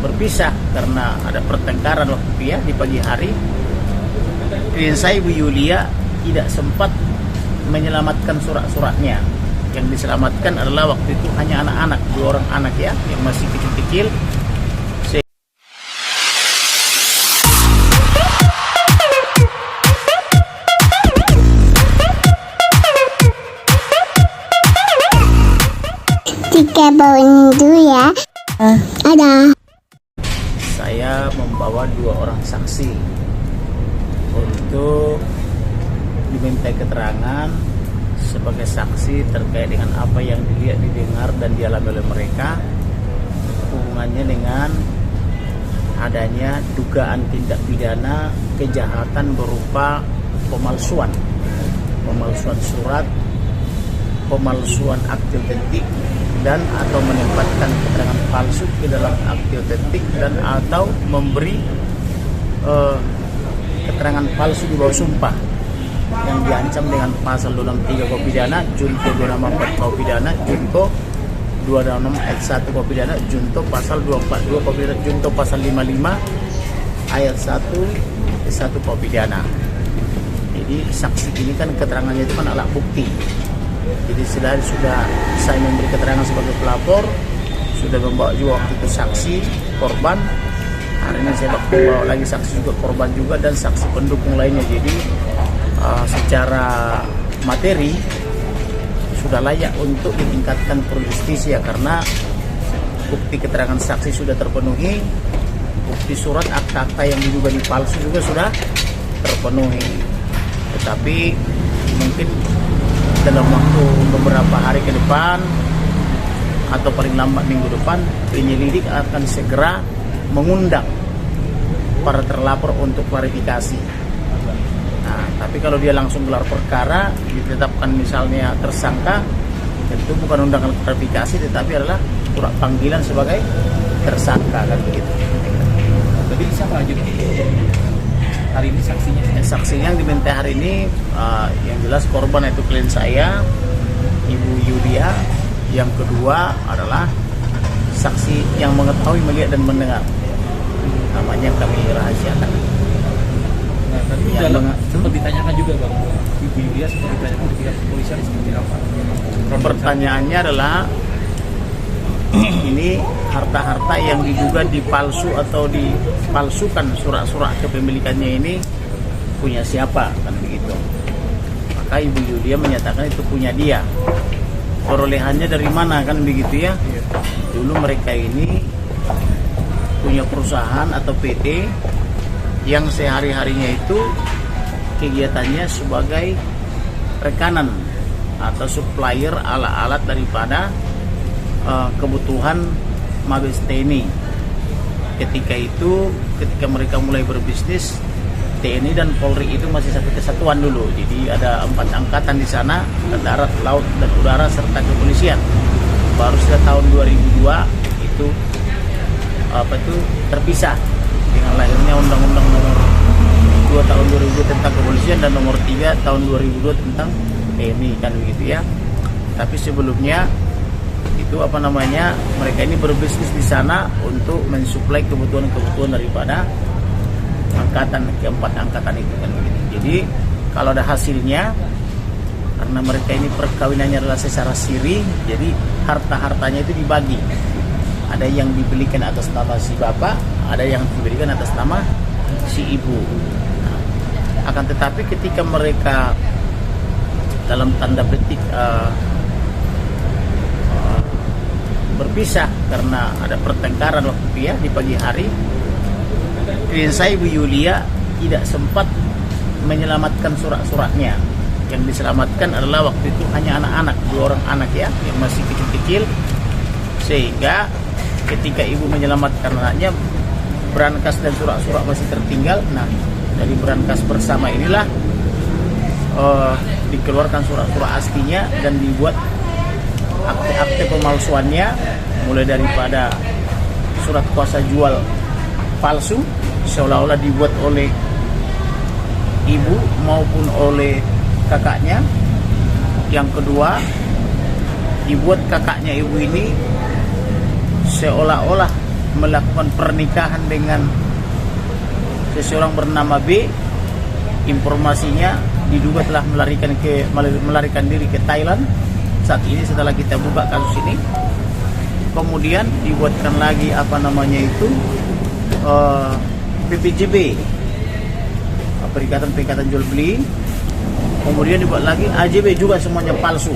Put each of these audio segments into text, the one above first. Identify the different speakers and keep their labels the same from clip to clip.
Speaker 1: berpisah karena ada pertengkaran waktu ya di pagi hari. Klien saya Ibu Yulia tidak sempat menyelamatkan surat-suratnya. Yang diselamatkan adalah waktu itu hanya anak-anak, 2 orang anak ya yang masih kecil-kecil.
Speaker 2: Jika bawa dulu ya. Ada.
Speaker 1: Saya membawa 2 orang saksi untuk dimintai keterangan sebagai saksi terkait dengan apa yang dilihat, didengar, dan dialami oleh mereka, hubungannya dengan adanya dugaan tindak pidana kejahatan berupa pemalsuan surat, pemalsuan akte otentik, dan atau menempatkan keterangan palsu ke dalam akte otentik, dan atau memberi keterangan palsu di bawah sumpah yang diancam dengan pasal 263 KUH pidana, junto 264 KUH pidana, junto 266 ayat 1 KUH pidana, junto pasal 242 KUH pidana, junto pasal 55 ayat 1 KUH pidana. Jadi saksi ini kan keterangannya itu kan alat bukti. Jadi sudah saya memberi keterangan sebagai pelapor, sudah membawa juga waktu itu saksi korban. Hari ini saya bawa lagi saksi juga korban juga dan saksi pendukung lainnya. Jadi secara materi sudah layak untuk ditingkatkan pro justisia karena bukti keterangan saksi sudah terpenuhi, bukti surat akta-akta yang diduga dipalsu juga sudah terpenuhi. Tetapi mungkin dalam waktu beberapa hari ke depan atau paling lambat minggu depan, penyelidik akan segera mengundang para terlapor untuk klarifikasi. Nah, tapi kalau dia langsung gelar perkara, ditetapkan misalnya tersangka, tentu bukan undangan klarifikasi, tetapi adalah surat panggilan sebagai tersangka kan begitu.
Speaker 3: Jadi siapa aja hari ini saksinya?
Speaker 1: Saksinya yang diminta hari ini yang jelas korban itu klien saya, Ibu Yulia. Yang kedua adalah saksi yang mengetahui, melihat, dan mendengar. Namanya kami rahasiakan.
Speaker 3: Nah, tadi sempat ditanyakan juga Bang, Ibu Yulia sempat ditanyakan di pihak kepolisian seperti apa?
Speaker 1: Pertanyaannya adalah ini harta-harta yang diduga dipalsu atau dipalsukan surat-surat kepemilikannya ini punya siapa kan begitu. Maka Ibu Yulia menyatakan itu punya dia. Perolehannya dari mana kan begitu ya. Dulu mereka ini punya perusahaan atau PT yang sehari-harinya itu kegiatannya sebagai rekanan atau supplier alat-alat daripada kebutuhan Mabes TNI. Ketika mereka mulai berbisnis, TNI dan Polri itu masih satu kesatuan dulu. Jadi ada 4 angkatan di sana, darat, laut, dan udara serta kepolisian. Baru setelah tahun 2002 itu terpisah dengan lahirnya Undang-Undang nomor 2 tahun 2002 tentang kepolisian dan nomor 3 tahun 2002 tentang TNI kan begitu ya. Tapi sebelumnya itu mereka ini berbisnis di sana untuk mensuplai kebutuhan daripada keempat angkatan itu kan begitu. Jadi kalau ada hasilnya, karena mereka ini perkawinannya adalah secara siri, jadi harta-hartanya itu dibagi. Ada yang dibelikan atas nama si bapak, ada yang dibelikan atas nama si ibu. Nah, akan tetapi ketika mereka dalam tanda petik berpisah karena ada pertengkaran waktu ya di pagi hari, klien saya Ibu Yulia tidak sempat menyelamatkan surat-suratnya. Yang diselamatkan adalah waktu itu hanya anak-anak, 2 orang anak ya yang masih kecil-kecil, sehingga ketika ibu menyelamatkan anaknya, berangkas dan surat-surat masih tertinggal. Nah, dari berangkas bersama inilah dikeluarkan surat-surat aslinya dan dibuat akte-akte pemalsuannya, mulai daripada surat kuasa jual palsu seolah-olah dibuat oleh ibu maupun oleh kakaknya. Yang kedua, dibuat kakaknya ibu ini seolah-olah melakukan pernikahan dengan seseorang bernama B. Informasinya diduga telah melarikan diri ke Thailand. Saat ini setelah kita buka kasus ini, kemudian dibuatkan lagi PPJB, Perikatan Jual Beli. Kemudian dibuat lagi AJB, juga semuanya palsu.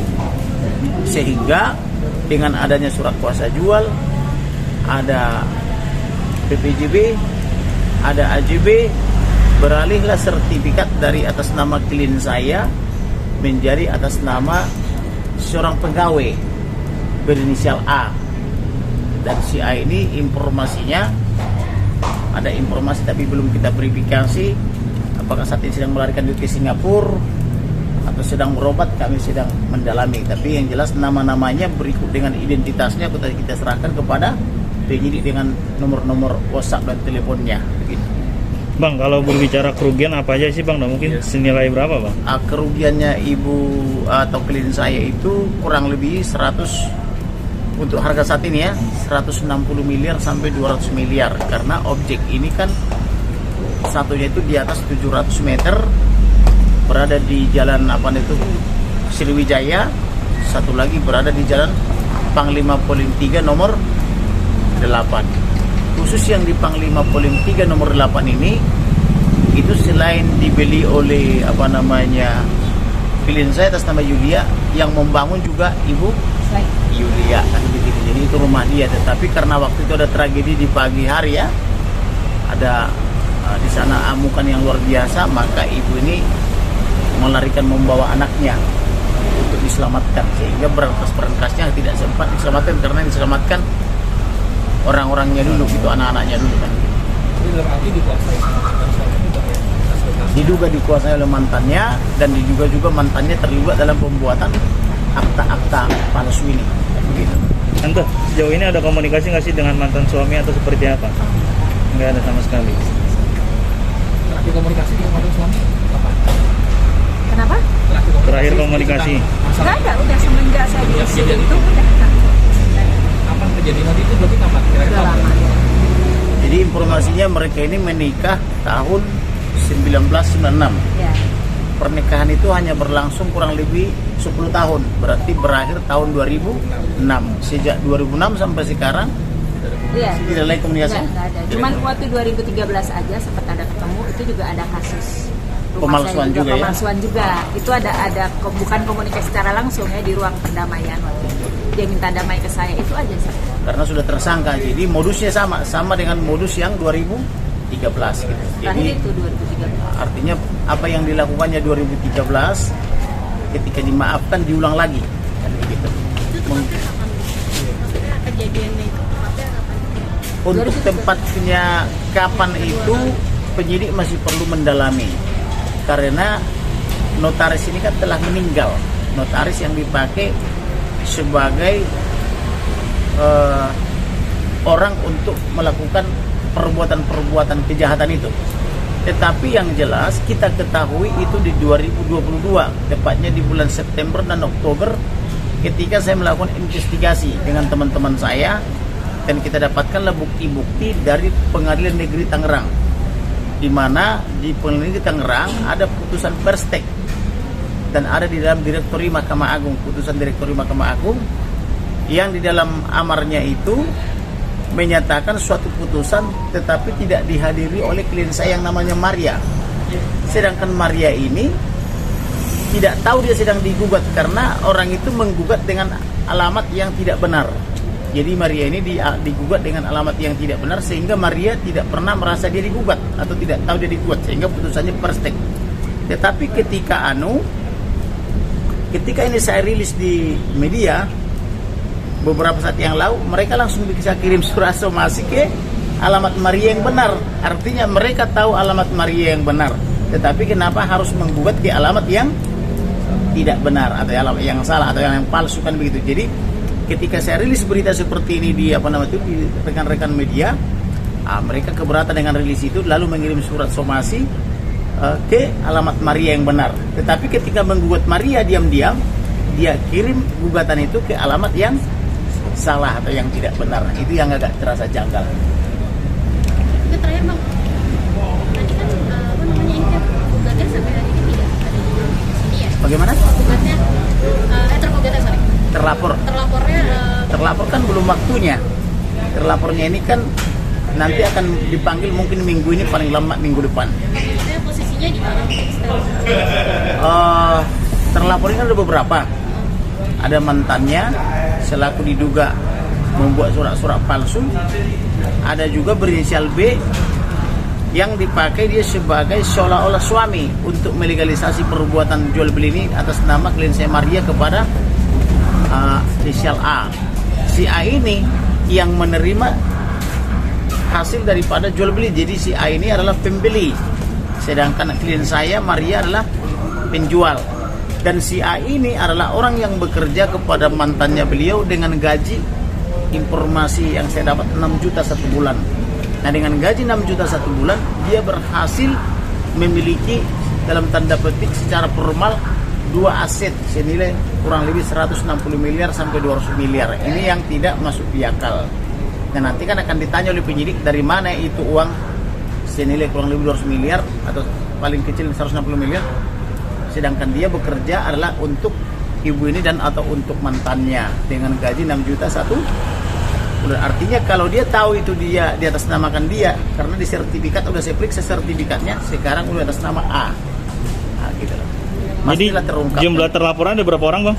Speaker 1: Sehingga dengan adanya surat kuasa jual, ada PPJB, ada AJB, beralihlah sertifikat dari atas nama klien saya menjadi atas nama seorang pegawai berinisial A. Dan si A ini informasinya, ada informasi tapi belum kita verifikasi apakah saat ini sedang melarikan diri ke Singapura atau sedang berobat, kami sedang mendalami. Tapi yang jelas nama-namanya berikut dengan identitasnya kita serahkan kepada penyidik dengan nomor-nomor WhatsApp dan teleponnya. Begitu.
Speaker 4: Bang, kalau berbicara kerugian apa aja sih Bang? Mungkin senilai berapa Bang?
Speaker 1: Kerugiannya ibu atau klien saya itu kurang lebih 100, untuk harga saat ini ya, 160 miliar sampai 200 miliar. Karena objek ini kan satunya itu di atas 700 meter, berada di jalan Sriwijaya, satu lagi berada di jalan Panglima Polim 3 nomor 8. Khusus yang di Panglima Polim 3 nomor 8 ini, itu selain dibeli oleh klien saya atas nama Yulia, yang membangun juga ibu Yulia kan begitu. Jadi itu rumah dia, tetapi karena waktu itu ada tragedi di pagi hari ya, ada di sana amukan yang luar biasa, maka ibu ini melarikan membawa anaknya untuk diselamatkan, sehingga berangkas-berangkasnya tidak sempat diselamatkan karena diselamatkan orang-orangnya dulu, gitu, anak-anaknya dulu kan.
Speaker 3: Jadi dalam arti dikuasai mantan suami juga ya?
Speaker 1: Diduga dikuasai oleh mantannya, dan diduga juga mantannya terlibat dalam pembuatan akta-akta palsu ini, begitu.
Speaker 4: Tante, sejauh ini ada komunikasi nggak sih dengan mantan suami atau seperti apa? Nggak ada sama sekali.
Speaker 3: Terakhir komunikasi dengan mantan suami kapan?
Speaker 5: Kenapa?
Speaker 4: Terakhir komunikasi.
Speaker 5: Enggak ada, udah semenjak saya di sini itu udah.
Speaker 3: Kapan kejadian waktu itu, berarti kapan? Kira-kira
Speaker 5: Udah lama.
Speaker 1: Jadi informasinya mereka ini menikah tahun 1996.
Speaker 5: Ya.
Speaker 1: Pernikahan itu hanya berlangsung kurang lebih 10 tahun, berarti berakhir tahun 2006. Sejak 2006 sampai sekarang
Speaker 5: Iya.
Speaker 1: tidak lagi komunikasi.
Speaker 5: Enggak ada. Cuman waktu 2013 aja sempat ada ketemu, itu juga ada kasus rumah
Speaker 1: Pemalsuan
Speaker 5: saya
Speaker 1: juga ya?
Speaker 5: pemalsuan juga. Itu ada bukan komunikasi secara langsung ya, di ruang perdamaian waktu itu. Dia minta damai ke saya, itu aja sih.
Speaker 1: Karena sudah tersangka, jadi modusnya sama dengan modus yang 2013 gitu.
Speaker 5: Terakhir
Speaker 1: Jadi
Speaker 5: itu 2013.
Speaker 1: artinya apa yang dilakukannya 2013 ketika dimaafkan diulang lagi kan begitu.
Speaker 2: Kejadiannya itu
Speaker 1: Untuk tempatnya kapan itu penyidik masih perlu mendalami, karena notaris ini kan telah meninggal. Notaris yang dipakai sebagai orang untuk melakukan perbuatan-perbuatan kejahatan itu. Tetapi yang jelas kita ketahui itu di 2022, tepatnya di bulan September dan Oktober, ketika saya melakukan investigasi dengan teman-teman saya, dan kita dapatkanlah bukti-bukti dari Pengadilan Negeri Tangerang, di mana di Pengadilan Negeri Tangerang ada putusan perstek dan ada di dalam Direktori Mahkamah Agung, putusan Direktori Mahkamah Agung yang di dalam amarnya itu menyatakan suatu putusan tetapi tidak dihadiri oleh klien saya yang namanya Maria. Sedangkan Maria ini tidak tahu dia sedang digugat karena orang itu menggugat dengan alamat yang tidak benar. Jadi Maria ini digugat dengan alamat yang tidak benar, sehingga Maria tidak pernah merasa dia digugat atau tidak tahu dia digugat, sehingga putusannya perstek. Tetapi ketika ini saya rilis di media beberapa saat yang lalu, mereka langsung bisa kirim surat somasi ke alamat Maria yang benar. Artinya mereka tahu alamat Maria yang benar, tetapi kenapa harus menggugat ke alamat yang tidak benar atau alamat yang salah atau yang palsu kan begitu. Jadi ketika saya rilis berita seperti ini di di rekan-rekan media, mereka keberatan dengan rilis itu, lalu mengirim surat somasi ke alamat Maria yang benar. Tetapi ketika menggugat Maria, diam-diam dia kirim gugatan itu ke alamat yang salah atau yang tidak benar. Itu yang agak terasa janggal.
Speaker 6: Itu terakhir bang, tadi kan apa namanya ini kan gugatnya sampai hari ini tidak ada di sini ya.
Speaker 1: Bagaimana?
Speaker 6: Gugatnya tergugatnya sorry. Terlapornya
Speaker 1: Terlapor kan belum waktunya. Terlapornya ini kan nanti akan dipanggil mungkin minggu ini, paling lambat minggu depan.
Speaker 6: maksudnya posisinya di mana?
Speaker 1: Terlapor ini ada beberapa. Ada mantannya selaku diduga membuat surat-surat palsu. Ada juga berinisial B yang dipakai dia sebagai seolah-olah suami untuk melegalisasi perbuatan jual beli ini atas nama klien saya Maria kepada inisial A. Si A ini yang menerima hasil daripada jual beli. Jadi si A ini adalah pembeli, sedangkan klien saya Maria adalah penjual. Dan si A ini adalah orang yang bekerja kepada mantannya beliau dengan gaji, informasi yang saya dapat 6 juta satu bulan. Nah, dengan gaji 6 juta satu bulan, dia berhasil memiliki dalam tanda petik secara formal 2 aset senilai kurang lebih 160 miliar sampai 200 miliar. Ini yang tidak masuk di akal. Dan nanti kan akan ditanya oleh penyidik dari mana itu uang senilai kurang lebih 200 miliar atau paling kecil 160 miliar. Sedangkan dia bekerja adalah untuk ibu ini dan atau untuk mantannya dengan gaji 6 juta satu bulan. Artinya kalau dia tahu itu dia di atas namakan dia, karena di sertifikat udah saya periksa sertifikatnya, sekarang udah atas nama A. Nah, gitu loh.
Speaker 4: Jadi
Speaker 1: Pastilah terungkap.
Speaker 4: jumlah terlaporan ada berapa orang bang?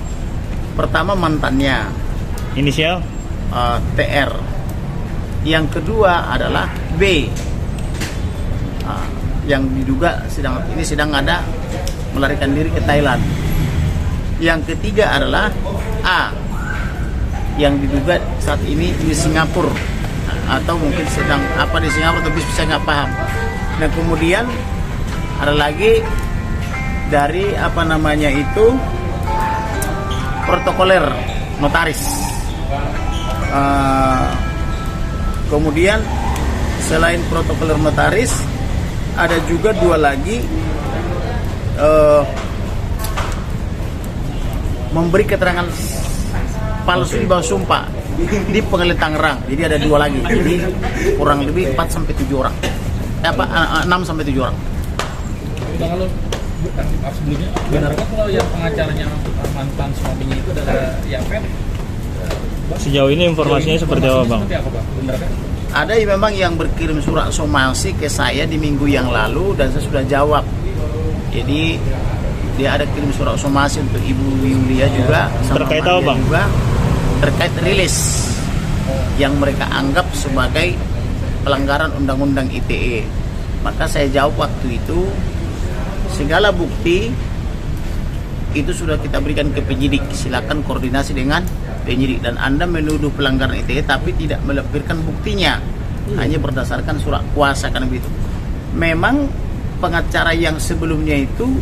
Speaker 1: Pertama mantannya
Speaker 4: Inisial?
Speaker 1: TR. Yang kedua adalah B. Yang diduga sedang ada melarikan diri ke Thailand. Yang ketiga adalah A, yang diduga saat ini di Singapura atau mungkin sedang apa di Singapura, tapi bisa nggak paham. Dan kemudian ada lagi dari apa namanya itu protokoler notaris. Kemudian selain protokoler notaris ada juga 2 lagi memberi keterangan palsu di bawah sumpah di Pengadilan Tangerang. Jadi ada 2 lagi. Jadi kurang lebih 4 sampai 7 orang. 6 sampai 7 orang.
Speaker 3: Kalau sebelumnya benarkah kalau yang pengacaranya mantan suaminya itu adalah Yapet?
Speaker 4: Sejauh ini informasinya seperti apa bang?
Speaker 3: Seperti apa bang? Benarkah?
Speaker 1: Ada memang yang berkirim surat somasi ke saya di minggu yang lalu dan saya sudah jawab. Jadi dia ada kirim surat somasi untuk Ibu Yulia juga sama
Speaker 4: Terkait
Speaker 1: Maria
Speaker 4: apa bang?
Speaker 1: juga, terkait rilis yang mereka anggap sebagai pelanggaran undang-undang ITE. Maka saya jawab waktu itu, segala bukti itu sudah kita berikan ke penyidik, silakan koordinasi dengan penyidik. Dan Anda menuduh pelanggaran ITE tapi tidak melampirkan buktinya, hanya berdasarkan surat kuasa, kan begitu. Memang pengacara yang sebelumnya itu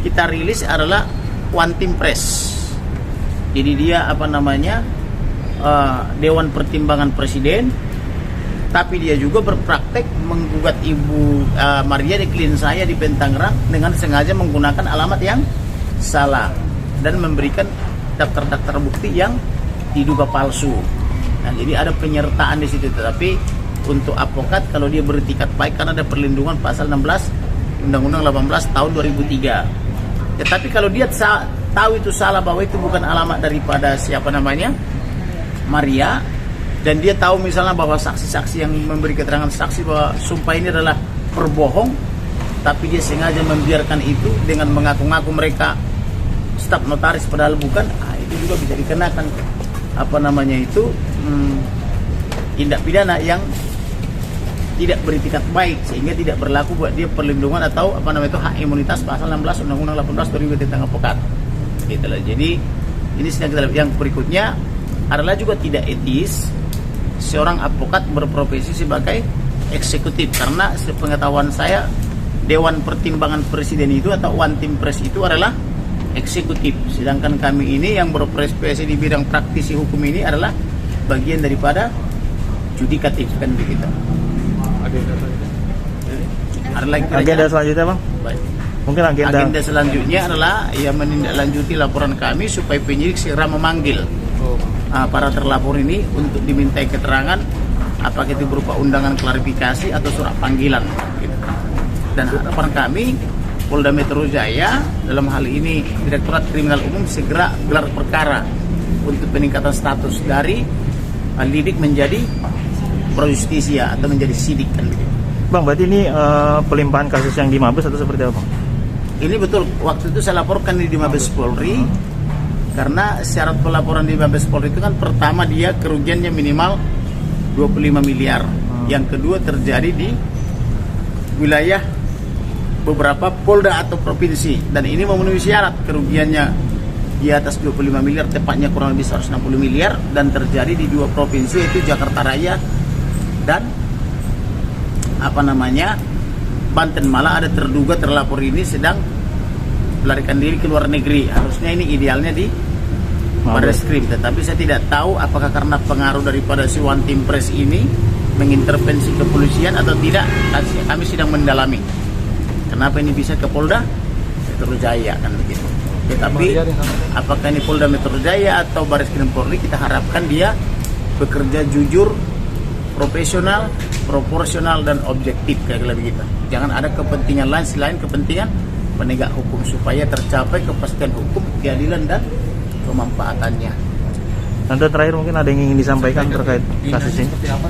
Speaker 1: kita rilis adalah One Team Press. Jadi dia apa namanya Dewan Pertimbangan Presiden, tapi dia juga berpraktek menggugat Ibu Maria di klien saya di Tangerang dengan sengaja menggunakan alamat yang salah dan memberikan daftar-daftar bukti yang diduga palsu. Nah, jadi ada penyertaan di situ. Tetapi untuk advokat kalau dia beretikat baik, karena ada perlindungan pasal 16 Undang-Undang 18 tahun 2003. Tetapi kalau dia tahu itu salah, bahwa itu bukan alamat daripada siapa namanya Maria, dan dia tahu misalnya bahwa saksi-saksi yang memberi keterangan saksi bahwa sumpah ini adalah berbohong, tapi dia sengaja membiarkan itu dengan mengaku-ngaku mereka staf notaris padahal bukan, itu juga bisa dikenakan apa namanya itu tindak pidana yang tidak beretikat baik, sehingga tidak berlaku buat dia perlindungan atau apa namanya itu hak imunitas pasal 16 Undang-Undang 18 2000 tentang advokat. Itulah. Jadi ini sedang kita lihat. Yang berikutnya adalah juga tidak etis seorang advokat berprofesi sebagai eksekutif, karena sepengetahuan saya Dewan Pertimbangan Presiden itu atau One Team Press itu adalah eksekutif, sedangkan kami ini yang berprofesi di bidang praktisi hukum ini adalah bagian daripada judikatif, kan begitu. Ada lagi
Speaker 4: Agenda selanjutnya bang?
Speaker 1: Baik.
Speaker 4: Mungkin
Speaker 1: Agenda selanjutnya adalah menindaklanjuti laporan kami supaya penyidik segera memanggil para terlapor ini untuk dimintai keterangan, apakah itu berupa undangan klarifikasi atau surat panggilan gitu. Dan harapan kami Polda Metro Jaya dalam hal ini Direktorat Kriminal Umum segera gelar perkara untuk peningkatan status dari lidik menjadi pro justisia atau menjadi sidik kan begitu.
Speaker 4: Bang, berarti ini pelimpahan kasus yang di Mabes atau seperti apa?
Speaker 1: Ini betul, waktu itu saya laporkan di Mabes Polri karena syarat pelaporan di Mabes Polri itu kan pertama dia kerugiannya minimal 25 miliar. Yang kedua terjadi di wilayah beberapa polda atau provinsi dan ini memenuhi syarat kerugiannya di atas 25 miliar, tepatnya kurang lebih 160 miliar dan terjadi di 2 provinsi yaitu Jakarta Raya dan Banten. Malah ada terduga terlapor ini sedang melarikan diri ke luar negeri. Harusnya ini idealnya di Barreskrim, tetapi saya tidak tahu apakah karena pengaruh daripada si One Team Press ini mengintervensi kepolisian atau tidak. Kami sedang mendalami kenapa ini bisa ke Polda Metro Jaya kan begitu. Tetapi apakah ini Polda Metro Jaya atau Barreskrim Polri, kita harapkan dia bekerja jujur, profesional, proporsional dan objektif kayak begitu. Jangan ada kepentingan lain selain kepentingan penegak hukum supaya tercapai kepastian hukum, keadilan dan pemanfaatannya.
Speaker 4: Tante, terakhir mungkin ada yang ingin disampaikan terkait kasus ini?
Speaker 3: Seperti apa?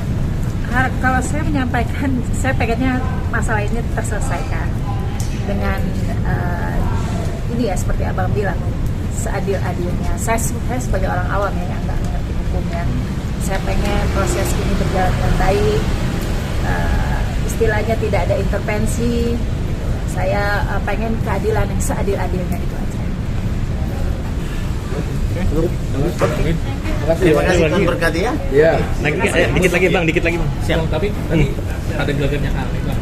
Speaker 5: Kalau saya menyampaikan, saya pengennya masalah ini terselesaikan dengan ini ya seperti abang bilang, seadil-adilnya. Saya sebagai orang awam ya yang nggak mengerti hukumnya, saya pengen proses ini berjalan dengan baik, istilahnya tidak ada intervensi. Saya pengen keadilan yang seadil-adilnya, itu aja.
Speaker 1: Terima kasih Tuhan berkati ya.
Speaker 4: Iya. Dikit lagi bang.
Speaker 3: Siap. Tapi tadi ada gelagatnya aneh bang.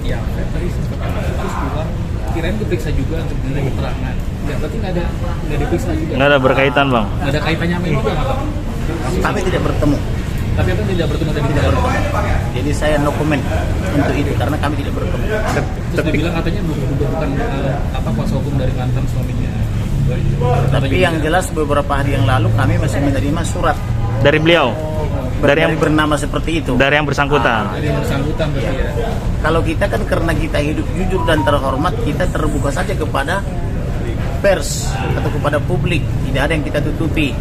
Speaker 3: Yang tadi terus bilang kirain diperiksa juga untuk dinilai keterangan. Ya berarti nggak diperiksa juga.
Speaker 4: Nggak ada berkaitan bang.
Speaker 3: Nggak ada kaitannya sama ini bang.
Speaker 1: Kami tidak bertemu.
Speaker 3: Tapi apa tidak bertemu tadi tidak bertemu.
Speaker 1: Jadi saya no comment untuk itu karena kami tidak bertemu.
Speaker 3: Terus dibilang katanya bukan kuasa hukum dari mantan suaminya.
Speaker 1: Tapi yang jelas beberapa hari yang lalu kami masih menerima surat
Speaker 4: Dari beliau?
Speaker 1: dari yang bernama seperti itu.
Speaker 4: Dari yang bersangkutan?
Speaker 3: Dari yang bersangkutan berarti ya.
Speaker 1: Kalau kita kan karena kita hidup jujur dan terhormat, kita terbuka saja kepada pers atau kepada publik. Tidak ada yang kita tutupi.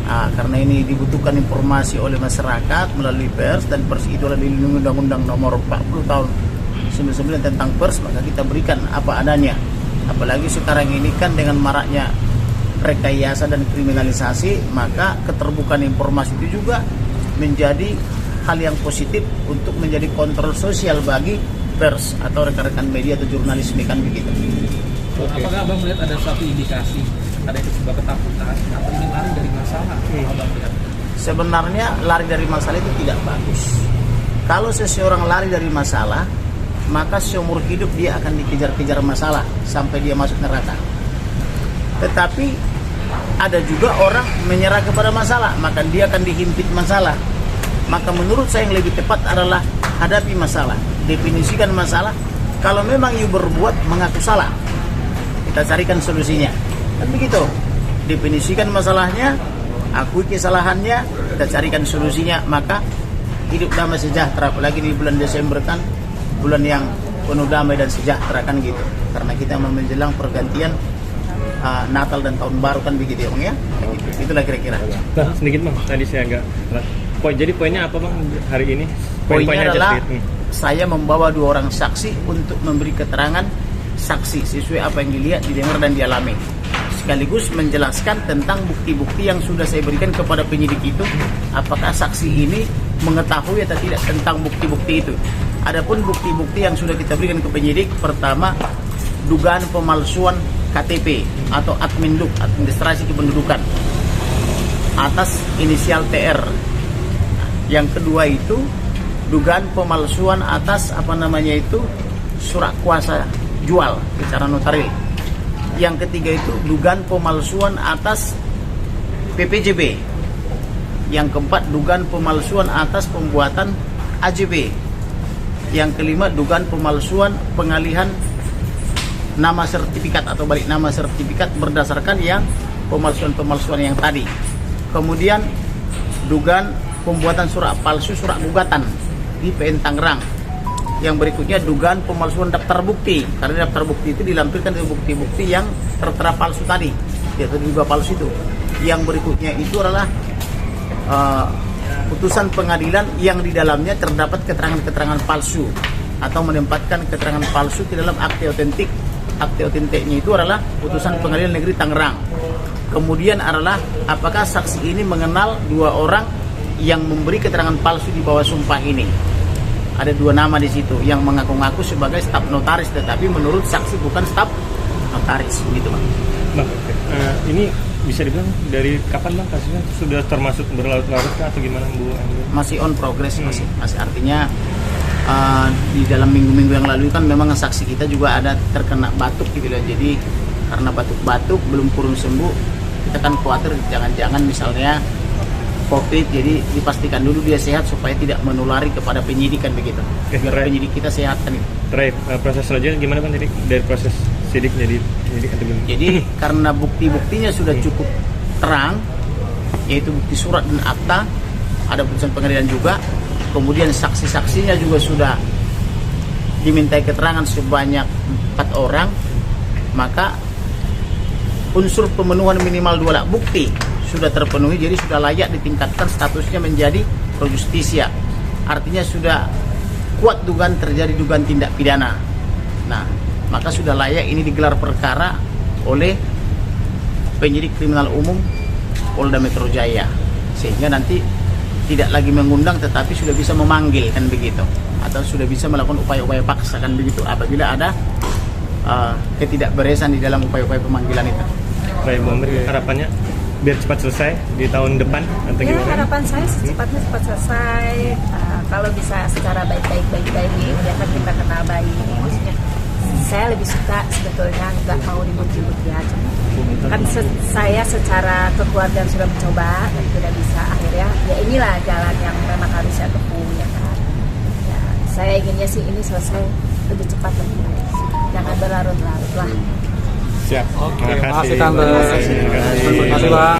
Speaker 1: Karena ini dibutuhkan informasi oleh masyarakat melalui pers, dan pers itu adalah dilindungi Undang-Undang Nomor 40 Tahun 99 tentang pers, maka kita berikan apa adanya. Apalagi sekarang ini kan dengan maraknya rekayasa dan kriminalisasi, maka keterbukaan informasi itu juga menjadi hal yang positif untuk menjadi kontrol sosial bagi pers atau rekan-rekan media atau jurnalisme kan begitu.
Speaker 3: Apakah abang melihat ada suatu indikasi ada sebuah ketakutan atau ingin lari dari masalah? Abang lihat
Speaker 1: Sebenarnya lari dari masalah itu tidak bagus. Kalau seseorang lari dari masalah, maka seumur hidup dia akan dikejar-kejar masalah sampai dia masuk neraka. Tetapi ada juga orang menyerah kepada masalah, maka dia akan dihimpit masalah. Maka menurut saya yang lebih tepat adalah hadapi masalah, definisikan masalah. Kalau memang you berbuat mengaku salah, kita carikan solusinya. Dan begitu, definisikan masalahnya, akui kesalahannya, kita carikan solusinya, maka hidup damai sejahtera. Apalagi di bulan Desember kan bulan yang penuh damai dan sejahtera kan gitu. Karena kita mau menjelang pergantian Natal dan Tahun Baru kan begitu ya bang ya. Gitu. Itulah kira-kira.
Speaker 7: Nah, sedikit bang, tadi saya agak jadi poinnya apa bang hari ini?
Speaker 1: Poinnya adalah saya membawa 2 orang saksi untuk memberi keterangan saksi sesuai apa yang dilihat, didengar dan dialami. Sekaligus menjelaskan tentang bukti-bukti yang sudah saya berikan kepada penyidik itu, apakah saksi ini mengetahui atau tidak tentang bukti-bukti itu. Adapun bukti-bukti yang sudah kita berikan ke penyidik, pertama dugaan pemalsuan KTP atau Adminduk, administrasi kependudukan, atas inisial TR. Yang kedua itu dugaan pemalsuan atas surat kuasa jual secara notaril. Yang ketiga itu dugaan pemalsuan atas PPJB. Yang keempat dugaan pemalsuan atas pembuatan AJB. Yang kelima dugaan pemalsuan pengalihan nama sertifikat atau balik nama sertifikat berdasarkan yang pemalsuan yang tadi. Kemudian dugaan pembuatan surat palsu surat gugatan di PN Tangerang. Yang berikutnya dugaan pemalsuan daftar bukti, karena daftar bukti itu dilampirkan dari bukti-bukti yang tertera palsu tadi, yaitu juga palsu itu. Yang berikutnya itu adalah putusan pengadilan yang di dalamnya terdapat keterangan-keterangan palsu atau menempatkan keterangan palsu di dalam akte otentik. Akte otentiknya itu adalah putusan pengadilan negeri Tangerang. Kemudian adalah apakah saksi ini mengenal 2 orang yang memberi keterangan palsu di bawah sumpah ini. Ada 2 nama di situ yang mengaku-ngaku sebagai staf notaris, tetapi menurut saksi bukan staf notaris, begitu Bang.
Speaker 7: Bang, ini bisa dibilang dari kapan Bang kasusnya sudah termasuk berlarut-larut atau gimana Bu?
Speaker 1: Masih on progress, masih artinya di dalam minggu-minggu yang lalu kan memang saksi kita juga ada terkena batuk gitu loh. Jadi karena batuk-batuk belum kurun sembuh, kita kan khawatir jangan-jangan misalnya COVID, jadi dipastikan dulu dia sehat supaya tidak menulari kepada penyidik kan begitu. Biar penyidik kita sehat kan itu.
Speaker 7: Terakhir, proses selanjutnya gimana Bang dari proses sidik jadi penyidik atau gimana?
Speaker 1: Jadi karena bukti-buktinya sudah cukup terang, yaitu bukti surat dan akta, ada putusan pengadilan juga, kemudian saksi-saksinya juga sudah dimintai keterangan sebanyak 4 orang, maka unsur pemenuhan minimal 2 alat bukti sudah terpenuhi, jadi sudah layak ditingkatkan statusnya menjadi pro justisia. Artinya sudah kuat dugaan terjadi dugaan tindak pidana. Nah, maka sudah layak ini digelar perkara oleh penyidik kriminal umum Polda Metro Jaya, sehingga nanti tidak lagi mengundang tetapi sudah bisa memanggil kan begitu, atau sudah bisa melakukan upaya-upaya paksa kan begitu apabila ada ketidakberesan di dalam upaya-upaya pemanggilan itu.
Speaker 7: Baik Bu Amir, harapannya biar cepat selesai di tahun depan atau
Speaker 5: Ya,
Speaker 7: gimana?
Speaker 5: harapan saya secepatnya cepat selesai. Kalau bisa secara baik-baik, ya kan kita kenal baik. Maksudnya saya lebih suka sebetulnya nggak mau ribut-ribut ya. Kan saya secara kekeluargaan sudah mencoba dan tidak bisa. Akhirnya ya inilah jalan yang memang harus saya tempuh ya kan. Ya, saya inginnya sih ini selesai lebih cepat lebih baik. Jangan berlarut-larut lah.
Speaker 7: Siap.
Speaker 3: Oke,
Speaker 7: Terima
Speaker 3: makasih
Speaker 7: kasih.
Speaker 3: Tante.
Speaker 7: Terima kasih.
Speaker 3: Terima kasih Bang.